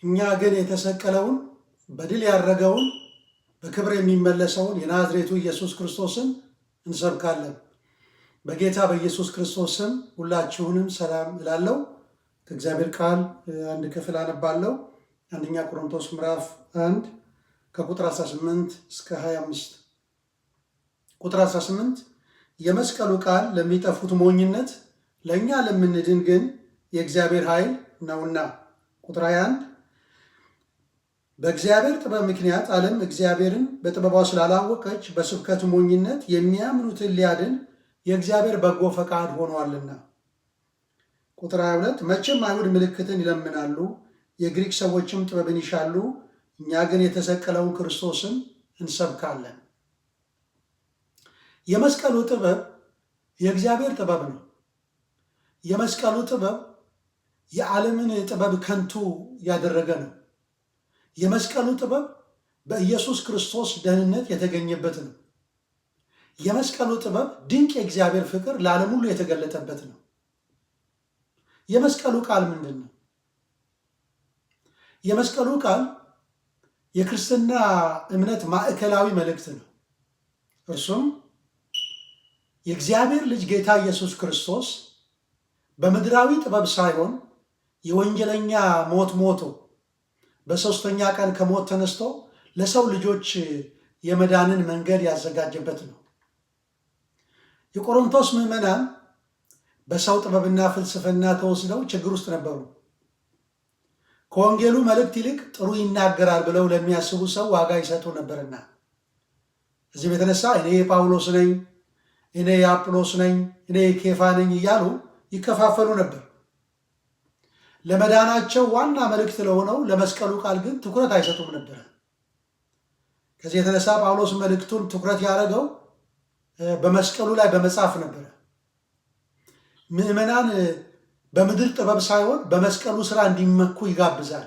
እኛ ግን የተሰቀለውን በድል ያረገውን በክብር የሚመለሰውን የናዝሬቱ ኢየሱስ ክርስቶስን እንሰብካለን። በጌታ በኢየሱስ ክርስቶስ ስም ሁላችሁንም ሰላም እላለሁ። ከእግዚአብሔር ቃል አንድ ክፍል አነባለሁ። አንደኛ ቆሮንቶስ ምዕራፍ 1 ከቁጥር 18 እስከ 25። ቁጥር 18 የመስቀሉ ቃል ለሚጠፉት ሞኝነት፣ ለእኛ ለምንድን ግን የእግዚአብሔር ኃይል ነውና። ቁጥር 21 በእግዚአብሔር ጥበብ ምክንያት ዓለም እግዚአብሔርን በጥበቧ ስላላወቀች በስብከቱ ሞኝነት የሚያምኑትን ሊያድን የእግዚአብሔር በጎ ፈቃድ ሆኗልና። ቁጥር 22 መቼም አይሁድ ምልክትን ይለምናሉ፣ የግሪክ ሰዎችም ጥበብን ይሻሉ፣ እኛ ግን የተሰቀለውን ክርስቶስን እንሰብካለን። የመስቀሉ ጥበብ የእግዚአብሔር ጥበብ ነው። የመስቀሉ ጥበብ የዓለምን ጥበብ ከንቱ ያደረገ ነው። የመስቀሉ ጥበብ በኢየሱስ ክርስቶስ ደህንነት የተገኘበት ነው። የመስቀሉ ጥበብ ድንቅ የእግዚአብሔር ፍቅር ለዓለም ሁሉ የተገለጠበት ነው። የመስቀሉ ቃል ምንድን ነው? የመስቀሉ ቃል የክርስትና እምነት ማዕከላዊ መልእክት ነው። እርሱም የእግዚአብሔር ልጅ ጌታ ኢየሱስ ክርስቶስ በምድራዊ ጥበብ ሳይሆን የወንጀለኛ ሞት ሞቶ በሦስተኛ ቀን ከሞት ተነስቶ ለሰው ልጆች የመዳንን መንገድ ያዘጋጀበት ነው። የቆሮንቶስ ምዕመናን በሰው ጥበብና ፍልስፍና ተወስደው ችግር ውስጥ ነበሩ። ከወንጌሉ መልእክት ይልቅ ጥሩ ይናገራል ብለው ለሚያስቡ ሰው ዋጋ ይሰጡ ነበርና፣ እዚህም የተነሳ እኔ የጳውሎስ ነኝ፣ እኔ የአጵሎስ ነኝ፣ እኔ የኬፋ ነኝ እያሉ ይከፋፈሉ ነበር። ለመዳናቸው ዋና መልእክት ለሆነው ለመስቀሉ ቃል ግን ትኩረት አይሰጡም ነበር። ከዚህ የተነሳ ጳውሎስ መልእክቱን ትኩረት ያደረገው በመስቀሉ ላይ በመጻፍ ነበረ። ምዕመናን በምድር ጥበብ ሳይሆን በመስቀሉ ስራ እንዲመኩ ይጋብዛል።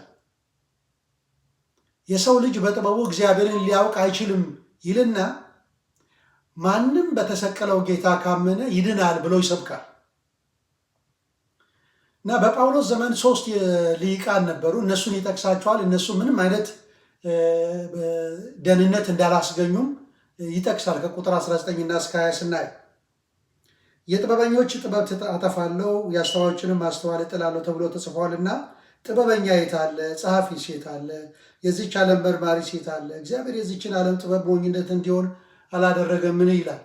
የሰው ልጅ በጥበቡ እግዚአብሔርን ሊያውቅ አይችልም ይልና ማንም በተሰቀለው ጌታ ካመነ ይድናል ብሎ ይሰብካል። እና በጳውሎስ ዘመን 3 ሊቃን ነበሩ። እነሱን ይጠቅሳቸዋል። እነሱ ምንም አይነት ደህንነት እንዳላስገኙም ይጠቅሳል። ከቁጥር 19 እና እስከ 20 ስናይ የጥበበኞች ጥበብ አጠፋለሁ፣ የአስተዋዮችንም ማስተዋል እጥላለሁ ተብሎ ተጽፏልና፣ ጥበበኛ የት አለ? ጸሐፊስ የት አለ? የዚች ዓለም መርማሪስ የት አለ? እግዚአብሔር የዚችን ዓለም ጥበብ ሞኝነት እንዲሆን አላደረገምን ይላል።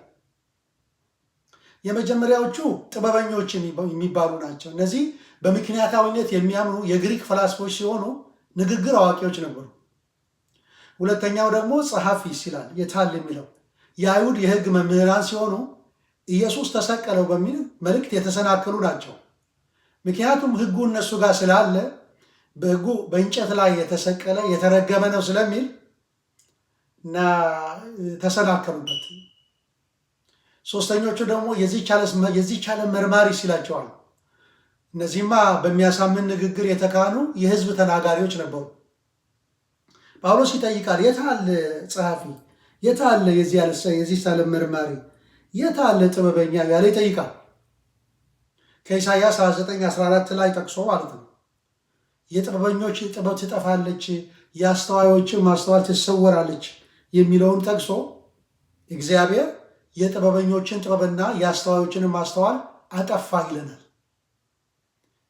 የመጀመሪያዎቹ ጥበበኞች የሚባሉ ናቸው። እነዚህ በምክንያታዊነት የሚያምኑ የግሪክ ፈላስፎች ሲሆኑ ንግግር አዋቂዎች ነበሩ። ሁለተኛው ደግሞ ጸሐፊስ ይላል። የታል የሚለው የአይሁድ የሕግ መምህራን ሲሆኑ ኢየሱስ ተሰቀለው በሚል መልእክት የተሰናከሉ ናቸው። ምክንያቱም ሕጉ እነሱ ጋር ስላለ በሕጉ በእንጨት ላይ የተሰቀለ የተረገመ ነው ስለሚል እና ተሰናከሉበት። ሶስተኞቹ ደግሞ የዚህች ዓለም መርማሪ ይላቸዋል። እነዚህማ በሚያሳምን ንግግር የተካኑ የሕዝብ ተናጋሪዎች ነበሩ። ጳውሎስ ይጠይቃል፣ የታለ ጸሐፊ? የታለ የዚህች ዓለም መርማሪ? የታለ ጥበበኛ? ያለ ይጠይቃል። ከኢሳይያስ 29:14 ላይ ጠቅሶ ማለት ነው። የጥበበኞች ጥበብ ትጠፋለች፣ የአስተዋዮችን ማስተዋል ትሰወራለች የሚለውን ጠቅሶ እግዚአብሔር የጥበበኞችን ጥበብና የአስተዋዮችንን ማስተዋል አጠፋ ይለናል።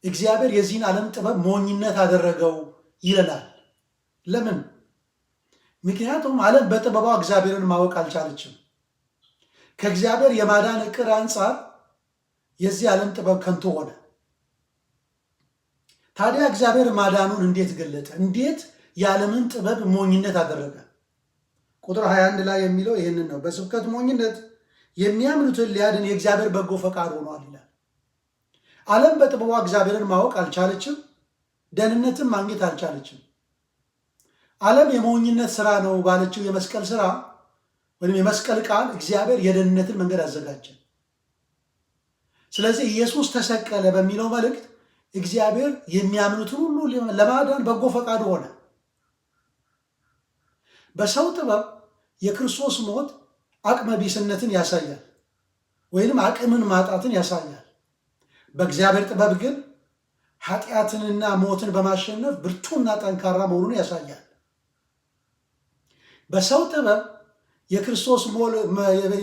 እግዚአብሔር የዚህን ዓለም ጥበብ ሞኝነት አደረገው ይለናል። ለምን? ምክንያቱም ዓለም በጥበቧ እግዚአብሔርን ማወቅ አልቻለችም። ከእግዚአብሔር የማዳን ዕቅድ አንጻር የዚህ ዓለም ጥበብ ከንቱ ሆነ። ታዲያ እግዚአብሔር ማዳኑን እንዴት ገለጠ? እንዴት የዓለምን ጥበብ ሞኝነት አደረገ? ቁጥር 21 ላይ የሚለው ይህንን ነው። በስብከት ሞኝነት የሚያምኑትን ሊያድን የእግዚአብሔር በጎ ፈቃድ ሆኗል ይላል። ዓለም በጥበቧ እግዚአብሔርን ማወቅ አልቻለችም፣ ደህንነትን ማግኘት አልቻለችም። ዓለም የሞኝነት ስራ ነው ባለችው የመስቀል ስራ ወይም የመስቀል ቃል እግዚአብሔር የደህንነትን መንገድ አዘጋጀ። ስለዚህ ኢየሱስ ተሰቀለ በሚለው መልእክት እግዚአብሔር የሚያምኑትን ሁሉ ለማዳን በጎ ፈቃድ ሆነ። በሰው ጥበብ የክርስቶስ ሞት አቅመ ቢስነትን ያሳያል ወይም አቅምን ማጣትን ያሳያል። በእግዚአብሔር ጥበብ ግን ኃጢአትንና ሞትን በማሸነፍ ብርቱና ጠንካራ መሆኑን ያሳያል። በሰው ጥበብ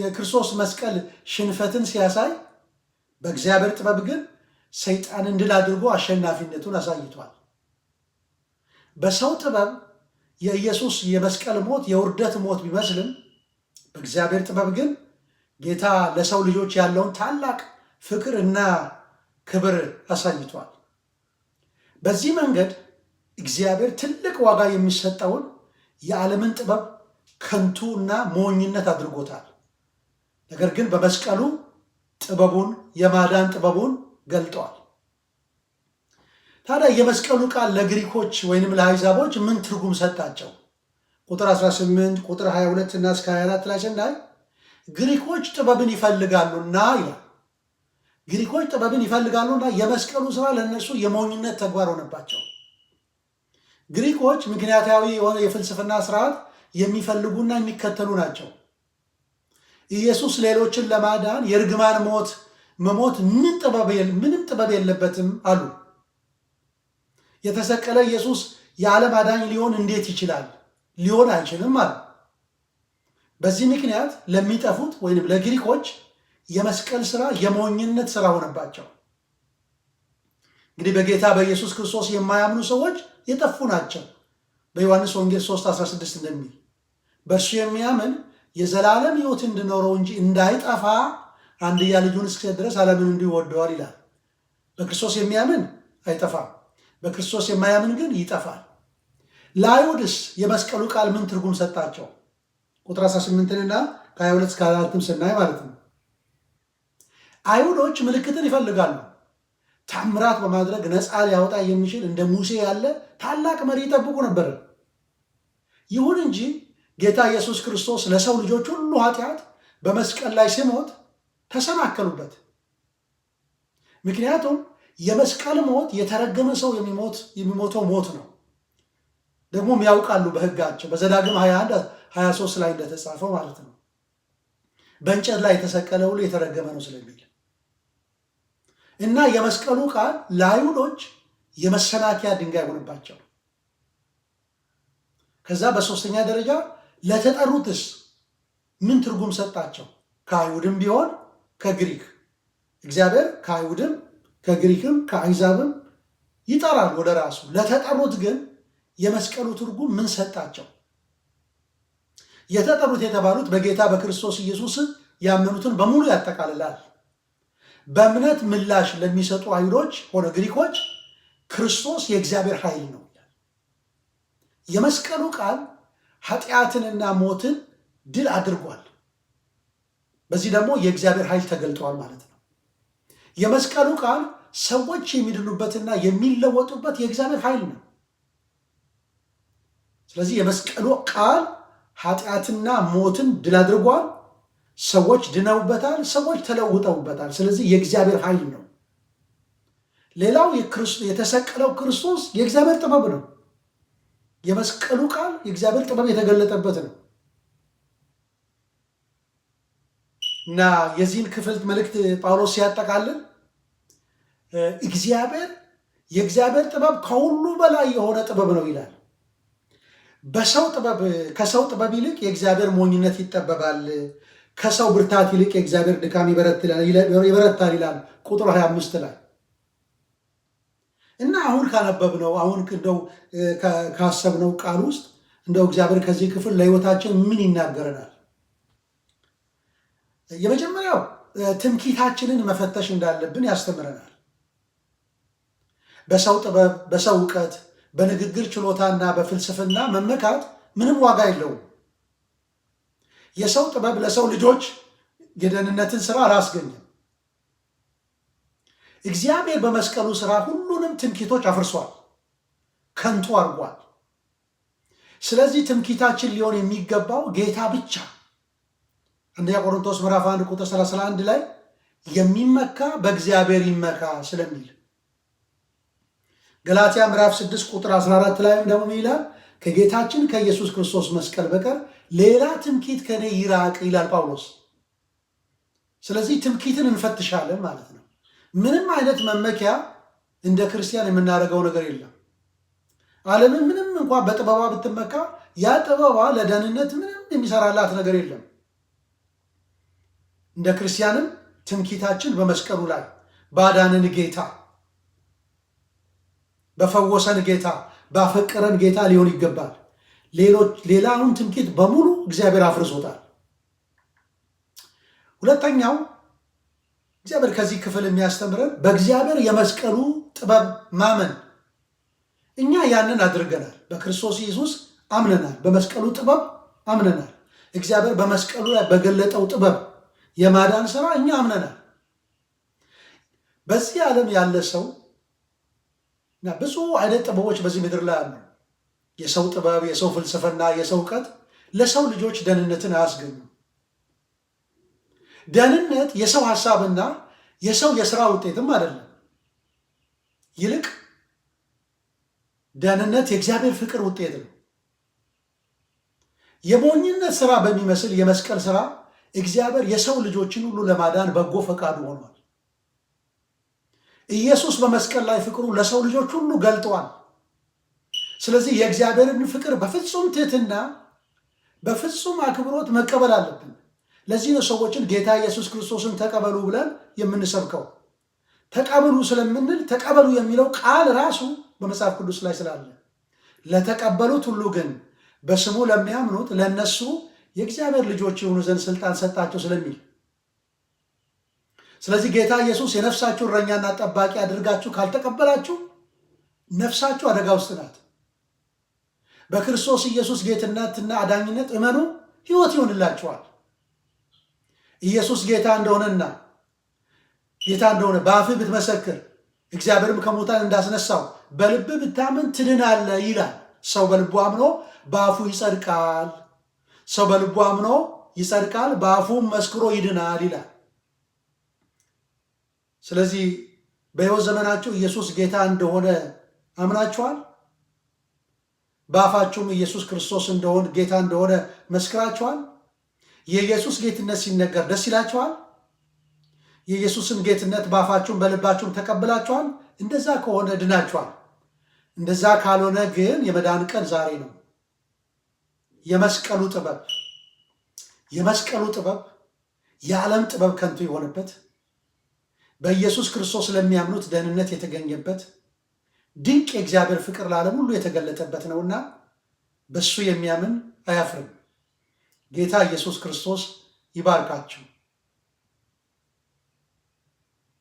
የክርስቶስ መስቀል ሽንፈትን ሲያሳይ፣ በእግዚአብሔር ጥበብ ግን ሰይጣንን ድል አድርጎ አሸናፊነቱን አሳይቷል። በሰው ጥበብ የኢየሱስ የመስቀል ሞት የውርደት ሞት ቢመስልም በእግዚአብሔር ጥበብ ግን ጌታ ለሰው ልጆች ያለውን ታላቅ ፍቅር እና ክብር አሳይቷል። በዚህ መንገድ እግዚአብሔር ትልቅ ዋጋ የሚሰጠውን የዓለምን ጥበብ ከንቱ እና ሞኝነት አድርጎታል። ነገር ግን በመስቀሉ ጥበቡን የማዳን ጥበቡን ገልጠዋል። ታዲያ የመስቀሉ ቃል ለግሪኮች ወይንም ለአሕዛቦች ምን ትርጉም ሰጣቸው? ቁጥር 18 ቁጥር 22 እና እስከ 24 ላይ ስናይ ግሪኮች ጥበብን ይፈልጋሉና ይላል። ግሪኮች ጥበብን ይፈልጋሉና የመስቀሉ ስራ ለእነሱ የሞኝነት ተግባር ሆነባቸው። ግሪኮች ምክንያታዊ የሆነ የፍልስፍና ስርዓት የሚፈልጉና የሚከተሉ ናቸው። ኢየሱስ ሌሎችን ለማዳን የርግማን ሞት መሞት ምንም ጥበብ የለበትም አሉ። የተሰቀለ ኢየሱስ የዓለም አዳኝ ሊሆን እንዴት ይችላል? ሊሆን አይችልም አሉ። በዚህ ምክንያት ለሚጠፉት ወይም ለግሪኮች የመስቀል ስራ የሞኝነት ስራ ሆነባቸው። እንግዲህ በጌታ በኢየሱስ ክርስቶስ የማያምኑ ሰዎች የጠፉ ናቸው። በዮሐንስ ወንጌል 3:16 እንደሚል በእርሱ የሚያምን የዘላለም ሕይወት እንዲኖረው እንጂ እንዳይጠፋ አንድያ ልጁን እስኪሰጥ ድረስ ዓለምን እንዲሁ ወደዋል ይላል። በክርስቶስ የሚያምን አይጠፋም፣ በክርስቶስ የማያምን ግን ይጠፋል። ለአይሁድስ የመስቀሉ ቃል ምን ትርጉም ሰጣቸው? ቁጥር 18ና ከ22 እስከ 24 ስናይ ማለት ነው። አይሁዶች ምልክትን ይፈልጋሉ። ታምራት በማድረግ ነፃ ሊያወጣ የሚችል እንደ ሙሴ ያለ ታላቅ መሪ ይጠብቁ ነበር። ይሁን እንጂ ጌታ ኢየሱስ ክርስቶስ ለሰው ልጆች ሁሉ ኃጢአት በመስቀል ላይ ሲሞት ተሰናከሉበት። ምክንያቱም የመስቀል ሞት የተረገመ ሰው የሚሞተው ሞት ነው። ደግሞም ያውቃሉ በሕጋቸው በዘዳግም 21:23 ላይ እንደተጻፈው ማለት ነው። በእንጨት ላይ የተሰቀለ ሁሉ የተረገመ ነው ስለሚል እና የመስቀሉ ቃል ለአይሁዶች የመሰናከያ ድንጋይ ሆነባቸው። ከዛ በሶስተኛ ደረጃ ለተጠሩትስ ምን ትርጉም ሰጣቸው? ከአይሁድም ቢሆን ከግሪክ እግዚአብሔር ከአይሁድም ከግሪክም ከአሕዛብም ይጠራል ወደ ራሱ። ለተጠሩት ግን የመስቀሉ ትርጉም ምን ሰጣቸው? የተጠሩት የተባሉት በጌታ በክርስቶስ ኢየሱስ ያመኑትን በሙሉ ያጠቃልላል። በእምነት ምላሽ ለሚሰጡ አይሁዶች ሆነ ግሪኮች ክርስቶስ የእግዚአብሔር ኃይል ነው ይላል። የመስቀሉ ቃል ኃጢአትንና ሞትን ድል አድርጓል። በዚህ ደግሞ የእግዚአብሔር ኃይል ተገልጧል ማለት ነው። የመስቀሉ ቃል ሰዎች የሚድኑበትና የሚለወጡበት የእግዚአብሔር ኃይል ነው። ስለዚህ የመስቀሉ ቃል ኃጢአትና ሞትን ድል አድርጓል። ሰዎች ድነውበታል። ሰዎች ተለውጠውበታል። ስለዚህ የእግዚአብሔር ኃይል ነው። ሌላው የተሰቀለው ክርስቶስ የእግዚአብሔር ጥበብ ነው። የመስቀሉ ቃል የእግዚአብሔር ጥበብ የተገለጠበት ነው እና የዚህን ክፍል መልእክት ጳውሎስ ሲያጠቃልል የእግዚአብሔር ጥበብ ከሁሉ በላይ የሆነ ጥበብ ነው ይላል። ከሰው ጥበብ ይልቅ የእግዚአብሔር ሞኝነት ይጠበባል፣ ከሰው ብርታት ይልቅ የእግዚአብሔር ድካም ይበረታል ይላል ቁጥር 25 ላይ እና አሁን ካነበብነው እንደው ካሰብነው ቃል ውስጥ እንደው እግዚአብሔር ከዚህ ክፍል ለሕይወታችን ምን ይናገረናል? የመጀመሪያው ትምክህታችንን መፈተሽ እንዳለብን ያስተምረናል። በሰው ጥበብ፣ በሰው እውቀት፣ በንግግር ችሎታና በፍልስፍና መመካት ምንም ዋጋ የለውም። የሰው ጥበብ ለሰው ልጆች የደህንነትን ስራ አላስገኘም። እግዚአብሔር በመስቀሉ ስራ ሁሉንም ትምክህቶች አፍርሷል፣ ከንቱ አድርጓል። ስለዚህ ትምክህታችን ሊሆን የሚገባው ጌታ ብቻ። አንደኛ ቆሮንቶስ ምዕራፍ 1 ቁጥር 31 ላይ የሚመካ በእግዚአብሔር ይመካ ስለሚል፣ ገላትያ ምዕራፍ 6 ቁጥር 14 ላይ ደግሞ ይላል ከጌታችን ከኢየሱስ ክርስቶስ መስቀል በቀር ሌላ ትምክህት ከኔ ይራቅ ይላል ጳውሎስ። ስለዚህ ትምክህትን እንፈትሻለን ማለት ነው። ምንም አይነት መመኪያ እንደ ክርስቲያን የምናደርገው ነገር የለም። ዓለምን ምንም እንኳን በጥበቧ ብትመካ ያ ጥበቧ ለደህንነት ምንም የሚሰራላት ነገር የለም። እንደ ክርስቲያንም ትምክህታችን በመስቀሉ ላይ ባዳንን ጌታ፣ በፈወሰን ጌታ፣ ባፈቀረን ጌታ ሊሆን ይገባል። ሌላውን ትምክህት በሙሉ እግዚአብሔር አፍርሶታል። ሁለተኛው እግዚአብሔር ከዚህ ክፍል የሚያስተምረን በእግዚአብሔር የመስቀሉ ጥበብ ማመን። እኛ ያንን አድርገናል። በክርስቶስ ኢየሱስ አምነናል። በመስቀሉ ጥበብ አምነናል። እግዚአብሔር በመስቀሉ ላይ በገለጠው ጥበብ የማዳን ስራ እኛ አምነናል። በዚህ ዓለም ያለ ሰው እና ብዙ አይነት ጥበቦች በዚህ ምድር ላይ አሉ። የሰው ጥበብ፣ የሰው ፍልስፍና፣ የሰው እውቀት ለሰው ልጆች ደህንነትን አያስገኙም። ደህንነት የሰው ሐሳብና የሰው የሥራ ውጤትም አይደለም። ይልቅ ደህንነት የእግዚአብሔር ፍቅር ውጤት ነው። የሞኝነት ሥራ በሚመስል የመስቀል ሥራ እግዚአብሔር የሰው ልጆችን ሁሉ ለማዳን በጎ ፈቃዱ ሆኗል። ኢየሱስ በመስቀል ላይ ፍቅሩ ለሰው ልጆች ሁሉ ገልጧል። ስለዚህ የእግዚአብሔርን ፍቅር በፍጹም ትሕትና፣ በፍጹም አክብሮት መቀበል አለብን። ለዚህ ነው ሰዎችን ጌታ ኢየሱስ ክርስቶስን ተቀበሉ ብለን የምንሰብከው። ተቀበሉ ስለምንል ተቀበሉ የሚለው ቃል ራሱ በመጽሐፍ ቅዱስ ላይ ስላለ፣ ለተቀበሉት ሁሉ ግን በስሙ ለሚያምኑት ለነሱ የእግዚአብሔር ልጆች የሆኑ ዘንድ ስልጣን ሰጣቸው ስለሚል፣ ስለዚህ ጌታ ኢየሱስ የነፍሳችሁ እረኛና ጠባቂ አድርጋችሁ ካልተቀበላችሁ ነፍሳችሁ አደጋ ውስጥ ናት። በክርስቶስ ኢየሱስ ጌትነትና አዳኝነት እመኑ፣ ሕይወት ይሆንላችኋል። ኢየሱስ ጌታ እንደሆነ በአፍህ ብትመሰክር እግዚአብሔርም ከሙታን እንዳስነሳው በልብህ ብታምን ትድናለህ ይላል። ሰው በልቡ አምኖ በአፉ ይጸድቃል። ሰው በልቡ አምኖ ይጸድቃል፣ በአፉም መስክሮ ይድናል ይላል። ስለዚህ በሕይወት ዘመናችሁ ኢየሱስ ጌታ እንደሆነ አምናችኋል? በአፋችሁም ኢየሱስ ክርስቶስ ጌታ እንደሆነ መስክራችኋል? የኢየሱስ ጌትነት ሲነገር ደስ ይላችኋል? የኢየሱስን ጌትነት በአፋችሁም በልባችሁም ተቀብላችኋል? እንደዛ ከሆነ ድናችኋል። እንደዛ ካልሆነ ግን የመዳን ቀን ዛሬ ነው። የመስቀሉ ጥበብ የዓለም ጥበብ ከንቱ የሆነበት፣ በኢየሱስ ክርስቶስ ለሚያምኑት ደህንነት የተገኘበት ድንቅ የእግዚአብሔር ፍቅር ለዓለም ሁሉ የተገለጠበት ነውና በሱ የሚያምን አያፍርም። ጌታ ኢየሱስ ክርስቶስ ይባርካችሁ።